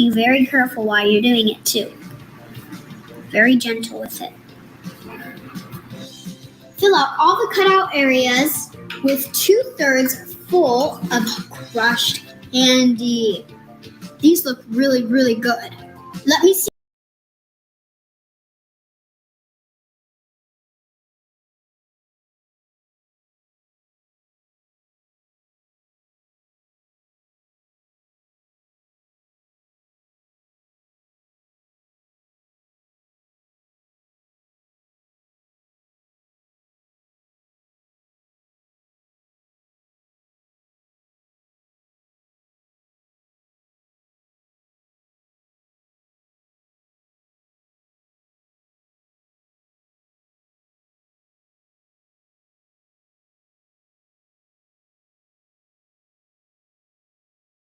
Be very careful while you're doing it too. Very gentle with it. Fill out all the cutout areas with 2/3 full of crushed candy. These look really, really good. Let me see.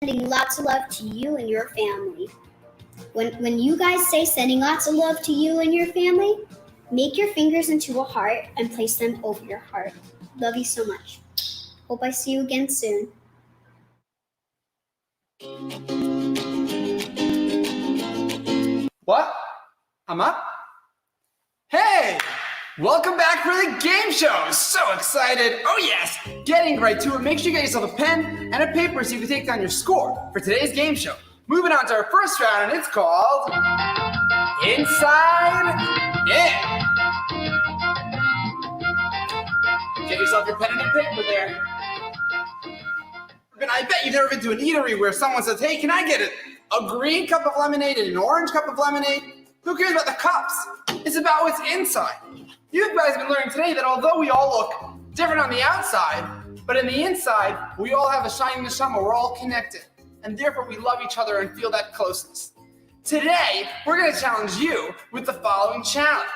Sending lots of love to you and your family. When you guys say sending lots of love to you and your family, make your fingers into a heart and place them over your heart. Love you so much. Hope I see you again soon. What? I'm up? Hey! Welcome back for the game show! So excited! Oh yes! Getting right to it. Make sure you get yourself a pen and a paper so you can take down your score for today's game show. Moving on to our first round, and it's called Inside In. Get yourself your pen and your paper there. I bet you've never been to an eatery where someone says, hey, can I get a green cup of lemonade and an orange cup of lemonade? Who cares about the cups? It's about what's inside. You guys have been learning today that although we all look different on the outside, but in the inside, we all have a shining neshama. We're all connected. And therefore, we love each other and feel that closeness. Today, we're going to challenge you with the following challenge.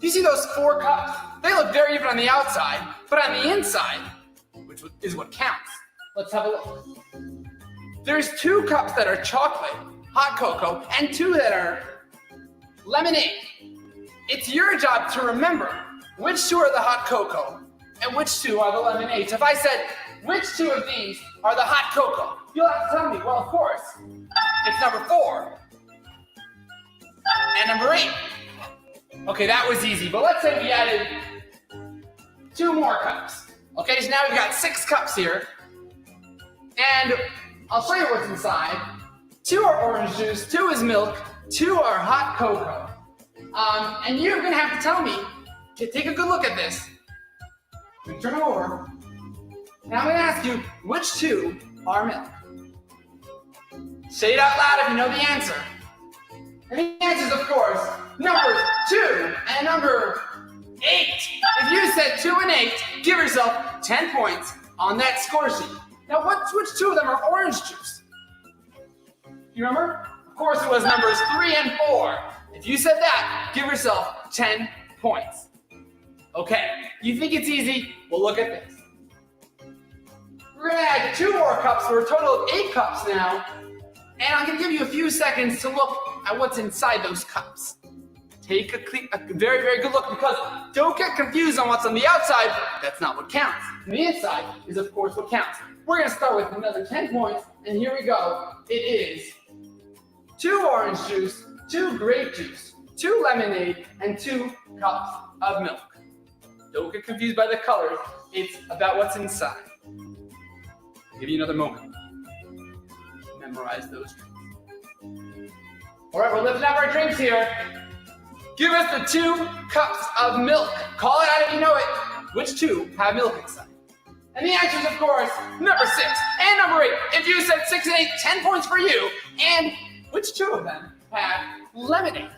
You see those 4 cups? They look very different on the outside, but on the inside, which is what counts. Let's have a look. There's 2 cups that are chocolate, hot cocoa, and 2 that are lemonade. It's your job to remember which 2 are the hot cocoa and which 2 are the lemonades. If I said, which 2 of these are the hot cocoa? You'll have to tell me, well, of course, it's number 4 and number 8. Okay, that was easy, but let's say we added 2 more cups. Okay, so now we've got 6 cups here, and I'll show you what's inside. 2 are orange juice, 2 is milk, 2 are hot cocoa. And you're gonna have to tell me, take a good look at this. Turn it over. Now I'm gonna ask you, which 2 are milk? Say it out loud if you know the answer. And the answer is, of course, number 2 and number 8. If you said 2 and 8, give yourself 10 points on that score sheet. Now, which 2 of them are orange juice? You remember? Of course, it was numbers 3 and 4. If you said that, give yourself 10 points. Okay, you think it's easy? Well, look at this. We're gonna add 2 more cups for a total of 8 cups now. And I'm gonna give you a few seconds to look at what's inside those cups. Take a very, very good look, because don't get confused on what's on the outside. That's not what counts. And the inside is, of course, what counts. We're gonna start with another 10 points, and here we go. It is 2 orange juice, 2 grape juice, 2 lemonade, and 2 cups of milk. Don't get confused by the colors. It's about what's inside. I'll give you another moment. Memorize those drinks. All right, we're lifting up our drinks here. Give us the 2 cups of milk. Call it out if you know it. Which 2 have milk inside? And the answer is, of course, number 6 and number 8. If you said 6 and 8, 10 points for you. And which 2 of them have lemonade?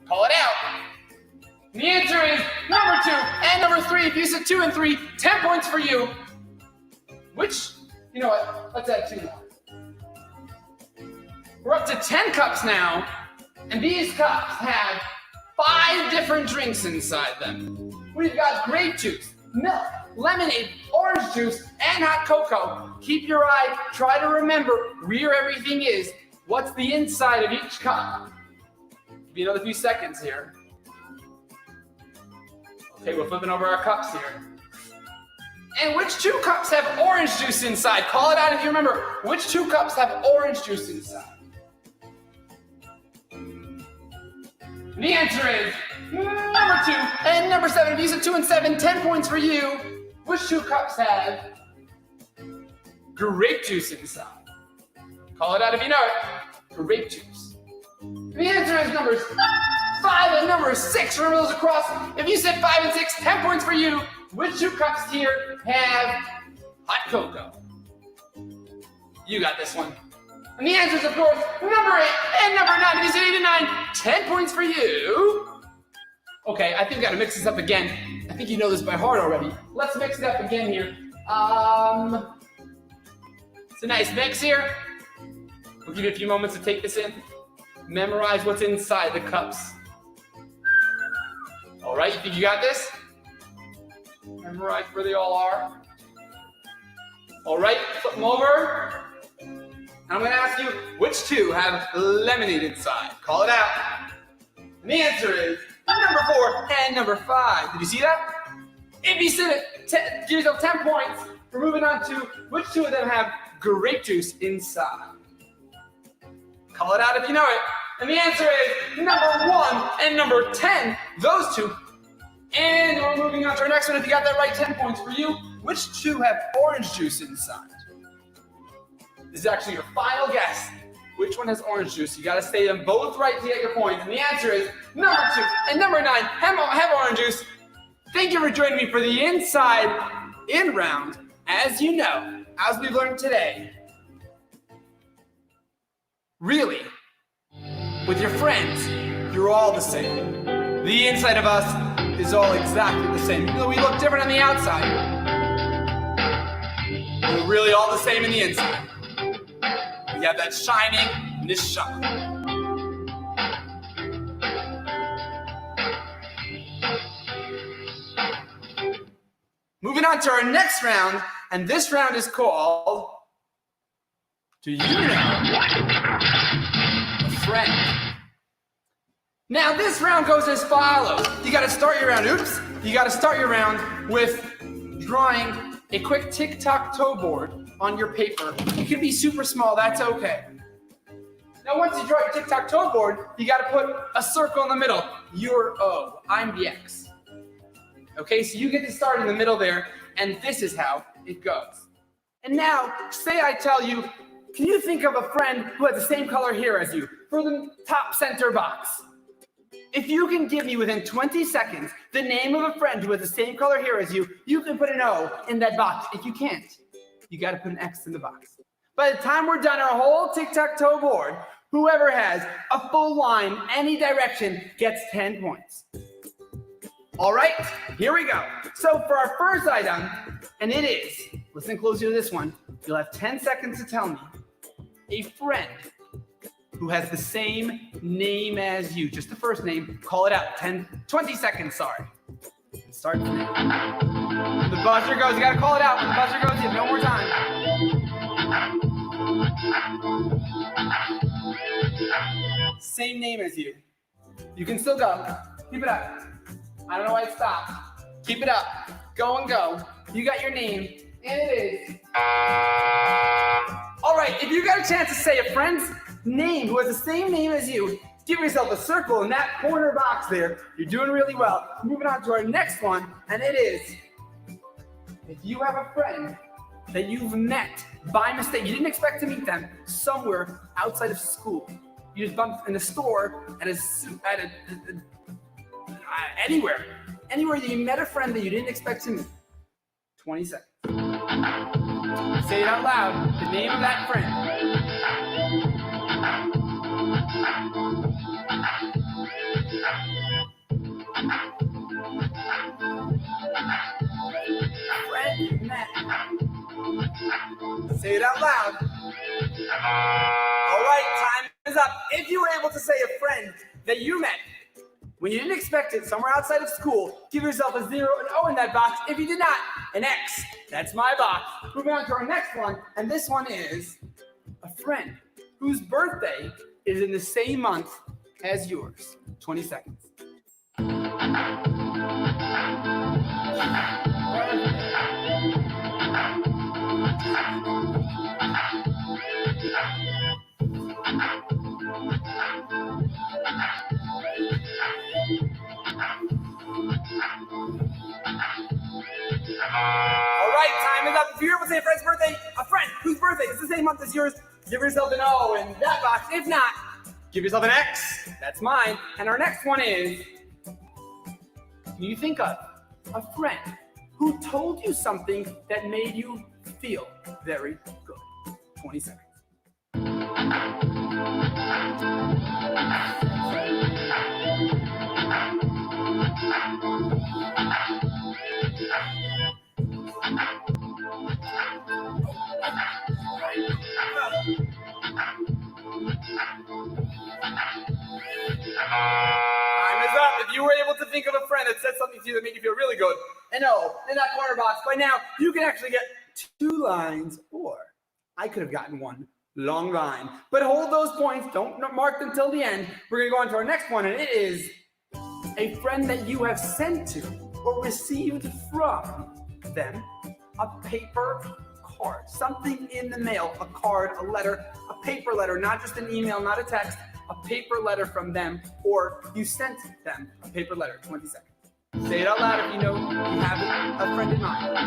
Call it out. And the answer is number 2 and number 3. If you said 2 and 3, 10 points for you. Which, you know what? Let's add 2 more. We're up to 10 cups now. And these cups have 5 different drinks inside them. We've got grape juice, milk, lemonade, orange juice, and hot cocoa. Keep your eye, try to remember where everything is. What's the inside of each cup? Give me another few seconds here. Okay, we're flipping over our cups here. And which 2 cups have orange juice inside? Call it out if you remember. Which 2 cups have orange juice inside? The answer is number 2 and number 7. If you said 2 and 7, 10 points for you. Which 2 cups have grape juice inside? Call it out if you know it. Grape juice. The answer is numbers 5 and number 6. Remember those across. If you said 5 and 6, 10 points for you. Which 2 cups here have hot cocoa? You got this one. And the answer is, of course, number 8 and number 9. If you said 8 and 9, 10 points for you. Okay, I think we gotta mix this up again. I think you know this by heart already. Let's mix it up again here. It's a nice mix here. We'll give you a few moments to take this in. Memorize what's inside the cups. All right, you think you got this? Memorize where they all are. All right, flip them over. I'm gonna ask you, which 2 have lemonade inside? Call it out. And the answer is number 4 and number 5. Did you see that? If you said it, give yourself 10 points. We're moving on to which 2 of them have grape juice inside. Call it out if you know it. And the answer is number 1 and number 10. Those 2. And we're moving on to our next one. If you got that right, 10 points for you. Which 2 have orange juice inside? This is actually your final guess. Which one has orange juice? You got to say them both right to get your points. And the answer is number 2 and number 9 have orange juice. Thank you for joining me for the Inside In round. As you know, as we've learned today, really, with your friends, you're all the same. The inside of us is all exactly the same. Even though we look different on the outside, we're really all the same in the inside. We have that shining and this shine. Moving on to our next round, and this round is called Do You Know a Friend? Now this round goes as follows. You gotta start your round, You gotta start your round with drawing a quick tic-tac-toe board on your paper. It can be super small, that's okay. Now once you draw your tic-tac-toe board, you gotta put a circle in the middle. You're O, I'm the X. Okay, so you get to start in the middle there, and this is how it goes. And now, say I tell you, can you think of a friend who has the same color hair as you for the top center box? If you can give me within 20 seconds the name of a friend who has the same color hair as you, you can put an O in that box. If you can't, you gotta put an X in the box. By the time we're done our whole tic-tac-toe board, whoever has a full line, any direction, gets 10 points. All right, here we go. So for our first item, and it is, listen closely to this one, you'll have 10 seconds to tell me a friend who has the same name as you. Just the first name, call it out. 20 seconds, sorry. Start the name. The buzzer goes, you gotta call it out. When the buzzer goes, you have no more time. Same name as you. You can still go. Keep it up. I don't know why it stopped. Keep it up. Go and go. You got your name, and it is. All right, if you got a chance to say a friend's name who has the same name as you, give yourself a circle in that corner box there. You're doing really well. Moving on to our next one, and it is, if you have a friend that you've met by mistake, you didn't expect to meet them somewhere outside of school. You just bumped in a store, anywhere that you met a friend that you didn't expect to meet. 20 seconds. Say it out loud, the name of that friend. Friend met. Say it out loud. All right, time is up. If you were able to say a friend that you met when you didn't expect it, somewhere outside of school, give yourself a 0, an O in that box. If you did not, an X. That's my box. Moving on to our next one, and this one is a friend whose birthday is in the same month as yours. 20 seconds. All right, time is up. If you're able to say a friend's birthday, a friend whose birthday is the same month as yours, give yourself an O in that box. If not, give yourself an X. That's mine. And our next one is, can you think of a friend who told you something that made you feel very good? 20 seconds. Time is up. If you were able to think of a friend that said something to you that made you feel really good, and no, in that corner box, by now, you can actually get 2 lines, or I could have gotten 1 long line. But hold those points. Don't mark them till the end. We're going to go on to our next one, and it is a friend that you have sent to or received from them a paper card, something in the mail, a card, a letter, a paper letter, not just an email, not a text, a paper letter from them, or you sent them a paper letter. 20 seconds. Say it out loud if you know you have a friend in mind.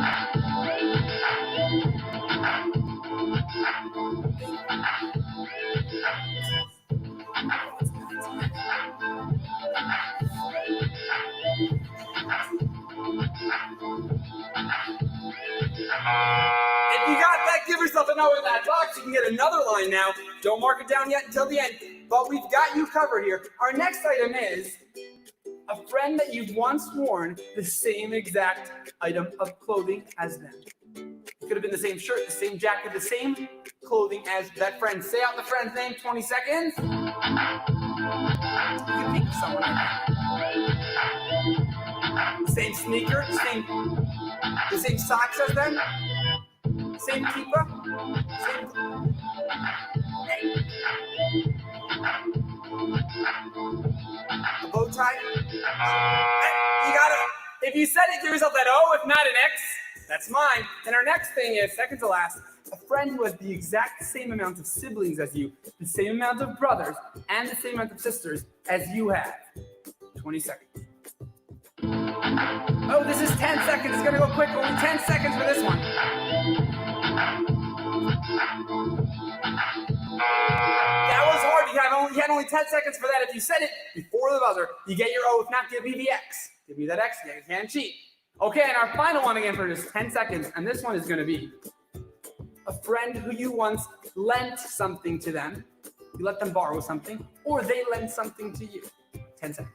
If you got that, give yourself an O in that box. You can get another line now. Don't mark it down yet until the end, but we've got you covered here. Our next item is a friend that you've once worn the same exact item of clothing as them. It could have been the same shirt, the same jacket, the same clothing as that friend. Say out the friend's name, 20 seconds. You can think of someone like that. Same sneaker, the same socks as them, same keeper, same. A bow tie. Hey, you got it. If you said it, give yourself that O. If not, an X. That's mine. And our next thing is, second to last, a friend who has the exact same amount of siblings as you, the same amount of brothers, and the same amount of sisters as you have. 20 seconds. Oh, this is 10 seconds. It's going to go quick. Only 10 seconds for this one. That was hard. You had only 10 seconds for that. If you said it before the buzzer, you get your O. If not, give me the X. Give me that X. You can't cheat. Okay, and our final one again for just 10 seconds. And this one is going to be a friend who you once lent something to them. You let them borrow something, or they lent something to you. 10 seconds.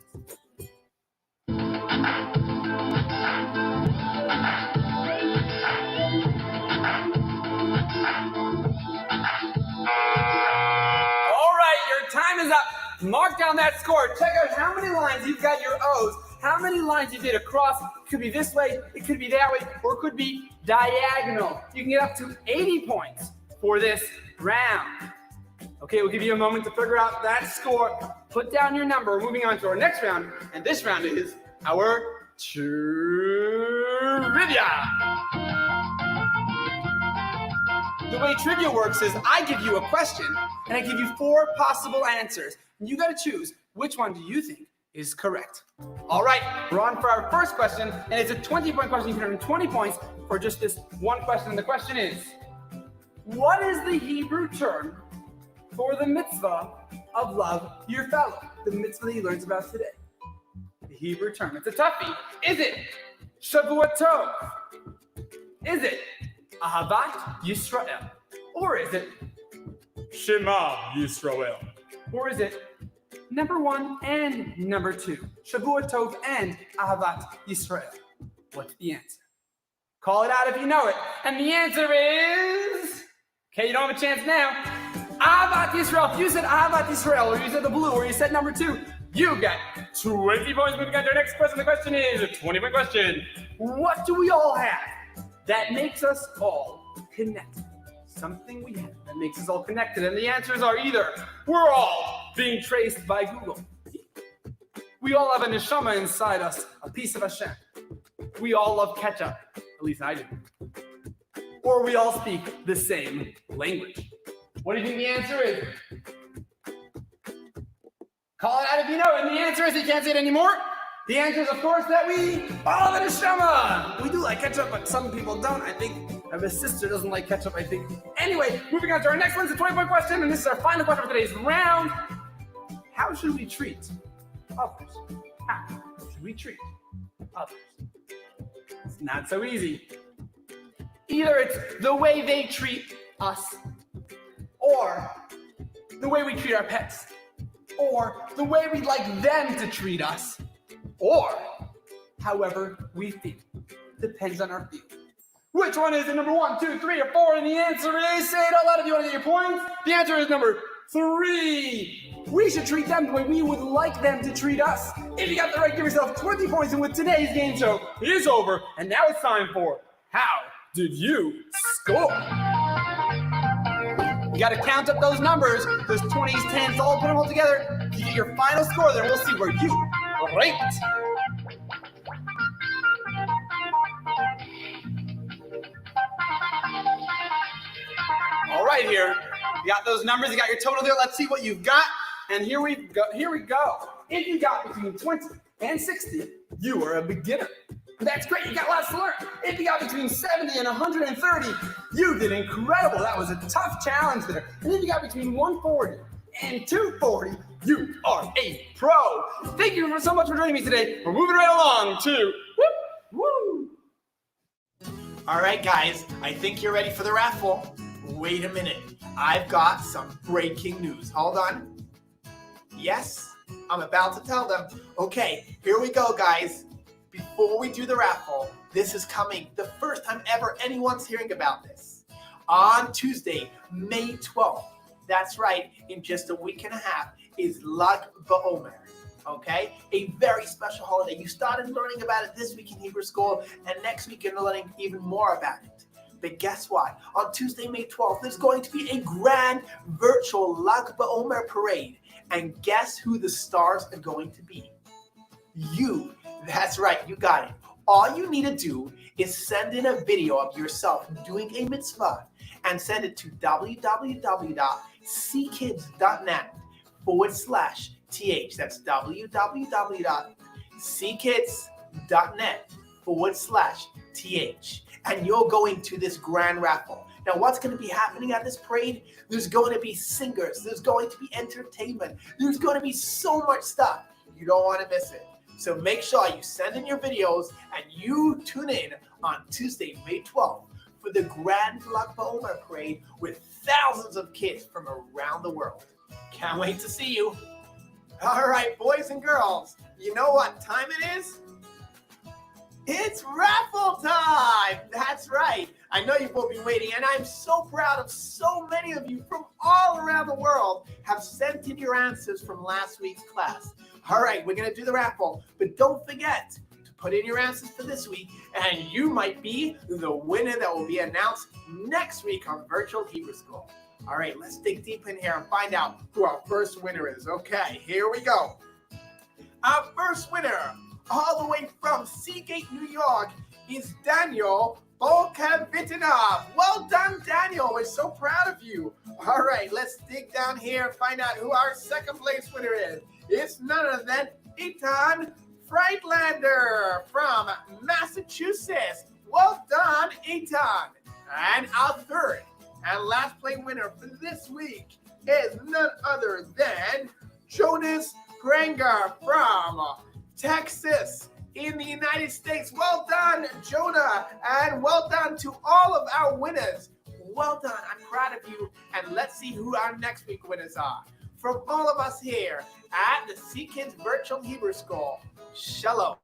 Time is up. Mark down that score. Check out how many lines you've got your O's, how many lines you did across. It could be this way, it could be that way, or it could be diagonal. You can get up to 80 points for this round. Okay, we'll give you a moment to figure out that score. Put down your number. We're moving on to our next round, and this round is our trivia. The way trivia works is I give you a question, and I give you 4 possible answers. And you got to choose which one do you think is correct. All right, we're on for our first question, and it's a 20-point question. You can earn 20 points for just this one question. And the question is, what is the Hebrew term for the mitzvah of love your fellow? The mitzvah that you learned about today. The Hebrew term. It's a toughie. Is it Shavua Tov? Is it Ahavat Yisrael? Or is it Shema Yisrael? Or is it number 1 and number 2? Shavua Tov and Ahavat Yisrael. What's the answer? Call it out if you know it. And the answer is... Okay, you don't have a chance now. Ahavat Yisrael. If you said Ahavat Yisrael, or you said the blue, or you said number 2, you get 20 points. Moving on to our next question. The question is a 20-point question. What do we all have that makes us all connected? Something we have that makes us all connected. And the answers are either we're all being traced by Google. We all have a neshama inside us, a piece of Hashem. We all love ketchup. At least I do. or we all speak the same language? What do you think the answer is? Call it out if you know it. And the answer is you can't say it anymore. The answer is, of course, that we all have a neshama. We do like ketchup, but some people don't. I think I have a sister doesn't like ketchup, I think. Anyway, moving on to our next one. It's a 20-point question, and this is our final question for today's round. How should we treat others? How should we treat others? It's not so easy. Either it's the way they treat us, or the way we treat our pets, or the way we'd like them to treat us, or however we feel. Depends on our feelings. Which one is it? Number 1, 2, 3, or 4? And the answer is, say it out loud if you want to get your points. The answer is number 3. We should treat them the way we would like them to treat us. If you got that right, give yourself 20 points. And with today's game show is over, and now it's time for How Did You Score? You got to count up those numbers, those 20s, 10s, all put them all together. You get your final score, then we'll see where you ranked. All right, here. You got those numbers, you got your total there. Let's see what you've got. And here we go. If you got between 20 and 60, you are a beginner. That's great. You got lots to learn. If you got between 70 and 130, you did incredible. That was a tough challenge there. And if you got between 140 and 240, you are a pro. Thank you so much for joining me today. We're moving right along to woo. All right, guys, I think you're ready for the raffle. Wait a minute. I've got some breaking news. Hold on. Yes, I'm about to tell them. Okay, here we go, guys. Before we do the raffle, this is coming the first time ever anyone's hearing about this. On Tuesday, May 12th, that's right, in just a week and a half, is Lag BaOmer, okay? A very special holiday. You started learning about it this week in Hebrew school, and next week you're learning even more about it. But guess what? On Tuesday, May 12th, there's going to be a grand virtual Lag BaOmer parade. And guess who the stars are going to be? You. That's right, you got it. All you need to do is send in a video of yourself doing a mitzvah and send it to www.ckids.net/th. That's www.ckids.net/th. And you're going to this grand raffle. Now, what's going to be happening at this parade? There's going to be singers. There's going to be entertainment. There's going to be so much stuff. You don't want to miss it. So make sure you send in your videos and you tune in on Tuesday, May 12th for the Grand Lag BaOmer Parade with thousands of kids from around the world. Can't wait to see you. All right, boys and girls, you know what time it is? It's raffle time! That's right. I know you've both been waiting, and I'm so proud of so many of you from all around the world have sent in your answers from last week's class. All right, we're going to do the raffle, but don't forget to put in your answers for this week, and you might be the winner that will be announced next week on Virtual Hebrew School. All right, let's dig deep in here and find out who our first winner is. Okay, here we go. Our first winner, all the way from Seagate, New York, is Daniel Bolkavitinov. Well done, Daniel. We're so proud of you. All right, let's dig down here and find out who our second place winner is. It's none other than Eitan Freitlander from Massachusetts. Well done, Eitan. And our third and last place winner for this week is none other than Jonas Granger from Texas in the United States. Well done, Jonah, and well done to all of our winners. Well done. I'm proud of you, and let's see who our next week winners are. From all of us here at the C Kids Virtual Hebrew School, Shalom.